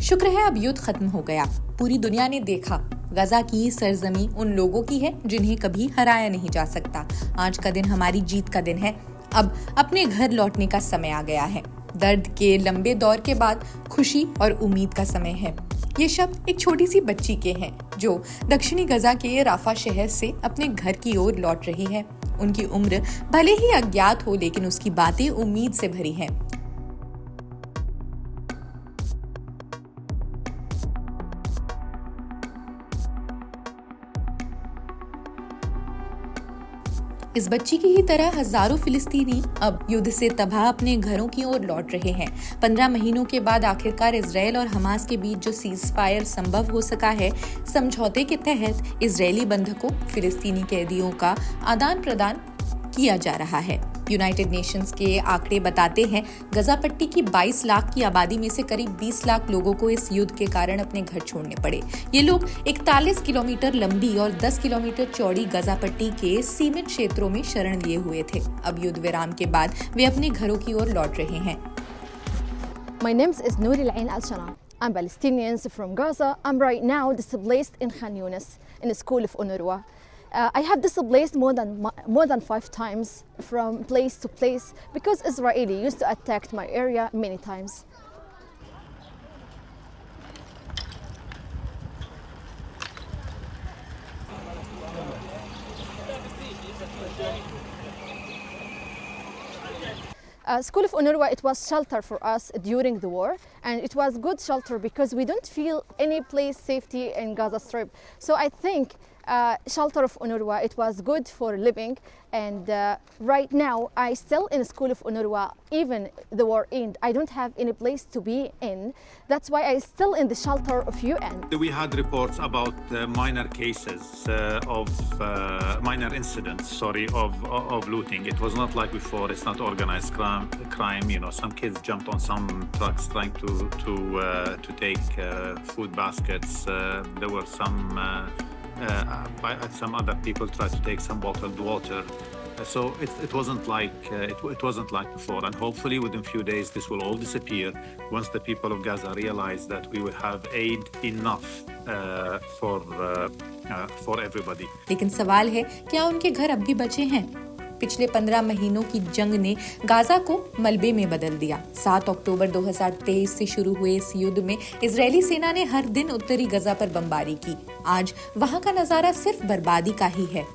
शुक्र है अब युद्ध खत्म हो गया। पूरी दुनिया ने देखा गजा की सरजमी उन लोगों की है जिन्हें कभी हराया नहीं जा सकता। आज का दिन हमारी जीत का दिन है। अब अपने घर लौटने का समय आ गया है। दर्द के लंबे दौर के बाद खुशी और उम्मीद का समय है। ये शब्द एक छोटी सी बच्ची के हैं जो दक्षिणी गजा के राफा शहर से अपने घर की ओर लौट रही है। उनकी उम्र भले ही अज्ञात हो, लेकिन उसकी बातें उम्मीद से भरी हैं। इस बच्ची की ही तरह हजारों फिलिस्तीनी अब युद्ध से तबाह अपने घरों की ओर लौट रहे हैं। 15 महीनों के बाद आखिरकार इजरायल और हमास के बीच जो सीज फायर संभव हो सका है, समझौते के तहत इजरायली बंधकों फिलिस्तीनी कैदियों का आदान प्रदान किया जा रहा है। यूनाइटेड नेशंस के आंकड़े बताते हैं गजा पट्टी की 22 लाख की आबादी में से करीब 20 लाख लोगों को इस युद्ध के कारण अपने घर छोड़ने पड़े। ये लोग 41 किलोमीटर लंबी और 10 किलोमीटर चौड़ी गजा पट्टी के सीमित क्षेत्रों में शरण लिए हुए थे। अब युद्ध विराम के बाद वे अपने घरों की ओर लौट रहे हैं। My name is Nouri Al-Ain Al-Shana. I'm Palestinian from Gaza. I'm right now displaced in Khan Younis in the school of UNRWA. I have displaced more than 5 times from place to place because Israeli used to attack my area many times. School of UNRWA, it was shelter for us during the war, and it was good shelter because we don't feel any place safety in Gaza Strip. So I think shelter of UNRWA, it was good for living, and right now I still in school of UNRWA. Even the war end, I don't have any place to be in. That's why I still in the shelter of UN. We had reports about minor cases minor incidents, of looting. It was not like before. It's not organized crime. You know, some kids jumped on some trucks trying to take food baskets. There were some other people tried to take some bottled water. So it wasn't like before, and hopefully within few days this will all disappear once the people of Gaza realize that we will have aid enough for everybody. लेकिन सवाल है, क्या उनके घर अब भी बचे हैं? पिछले 15 महीनों की जंग ने गाजा को मलबे में बदल दिया। 7 अक्टूबर 2023 से शुरू हुए इस युद्ध में इजरायली सेना ने हर दिन उत्तरी गजा पर बमबारी की। आज वहां का नजारा सिर्फ बर्बादी का ही है।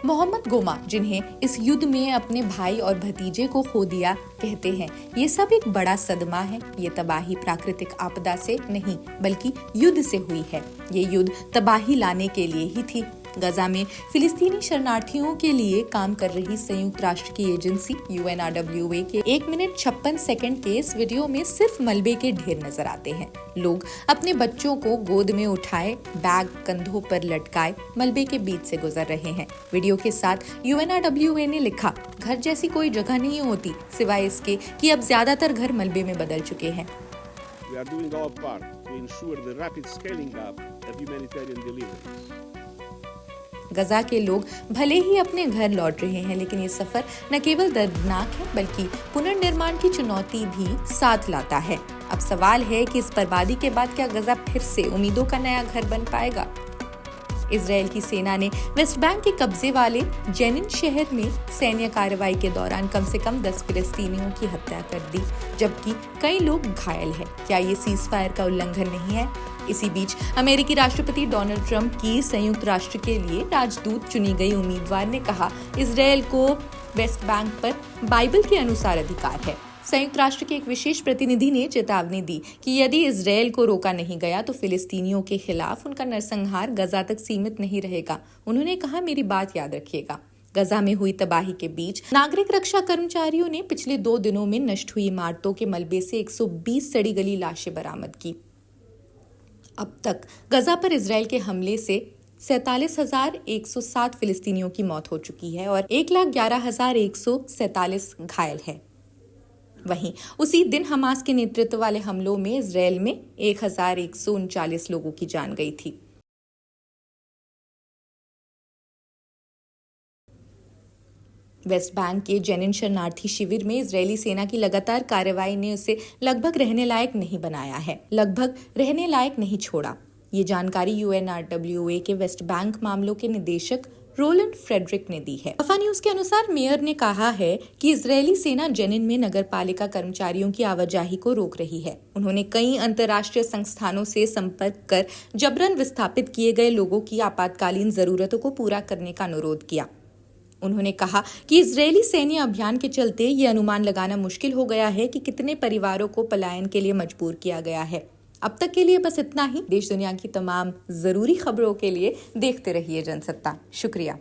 मोहम्मद गोमा, जिन्हें इस युद्ध में अपने भाई और भतीजे को खो दिया, कहते हैं ये सब एक बड़ा सदमा है। ये तबाही प्राकृतिक आपदा से नहीं बल्कि युद्ध से हुई है। ये युद्ध तबाही लाने के लिए ही थी। गजा में फिलिस्तीनी शरणार्थियों के लिए काम कर रही संयुक्त राष्ट्र की एजेंसी UNRWA के 1 मिनट 56 सेकंड के इस वीडियो में सिर्फ मलबे के ढेर नजर आते हैं। लोग अपने बच्चों को गोद में उठाए, बैग कंधों पर लटकाए मलबे के बीच से गुजर रहे हैं। वीडियो के साथ UNRWA ने लिखा, घर जैसी कोई जगह नहीं होती सिवाय इसके कि अब ज्यादातर घर मलबे में बदल चुके हैं। We are doing our part to ensure the rapid scaling up of humanitarian delivery. गजा के लोग भले ही अपने घर लौट रहे हैं, लेकिन ये सफर न केवल दर्दनाक है बल्कि पुनर्निर्माण की चुनौती भी साथ लाता है। अब सवाल है कि इस बर्बादी के बाद क्या गजा फिर से उम्मीदों का नया घर बन पाएगा? इजरायल की सेना ने वेस्ट बैंक के कब्जे वाले जेनिन शहर में सैन्य कार्रवाई के दौरान कम से कम 10 फिलिस्तीनियों की हत्या कर दी, जबकि कई लोग घायल हैं। क्या ये सीज फायर का उल्लंघन नहीं है? इसी बीच अमेरिकी राष्ट्रपति डोनाल्ड ट्रंप की संयुक्त राष्ट्र के लिए राजदूत चुनी गई उम्मीदवार ने कहा, इजरायल को वेस्ट बैंक पर बाइबल के अनुसार अधिकार है। संयुक्त राष्ट्र के एक विशेष प्रतिनिधि ने चेतावनी दी कि यदि इजरायल को रोका नहीं गया तो फिलिस्तीनियों के खिलाफ उनका नरसंहार गजा तक सीमित नहीं रहेगा। उन्होंने कहा, मेरी बात याद रखिएगा। गजा में हुई तबाही के बीच नागरिक रक्षा कर्मचारियों ने पिछले 2 दिनों में नष्ट हुई इमारतों के मलबे से 120 सड़ी गली लाशें बरामद की। अब तक गजा पर इजरायल के हमले से 47,107 फिलिस्तीनियों की मौत हो चुकी है और 1,11,147 घायल है। वहीं उसी दिन हमास के नेतृत्व वाले हमलों में इजरायल में 1,139 लोगों की जान गई थी। वेस्ट बैंक के जेनिन शरणार्थी शिविर में इजरायली सेना की लगातार कार्रवाई ने उसे लगभग रहने लायक नहीं बनाया है, लगभग रहने लायक नहीं छोड़ा। ये जानकारी UNRWA के वेस्ट बैंक मामलों के निदेशक रोलैंड फ्रेडरिक ने दी है। वफा न्यूज के अनुसार मेयर ने कहा है कि इजरायली सेना जेनिन में नगरपालिका कर्मचारियों की आवाजाही को रोक रही है। उन्होंने कई अंतर्राष्ट्रीय संस्थानों से संपर्क कर जबरन विस्थापित किए गए लोगों की आपातकालीन जरूरतों को पूरा करने का अनुरोध किया। उन्होंने कहा कि इजरायली सैन्य अभियान के चलते ये अनुमान लगाना मुश्किल हो गया है कि कितने परिवारों को पलायन के लिए मजबूर किया गया है। अब तक के लिए बस इतना ही। देश दुनिया की तमाम जरूरी खबरों के लिए देखते रहिए जनसत्ता। शुक्रिया।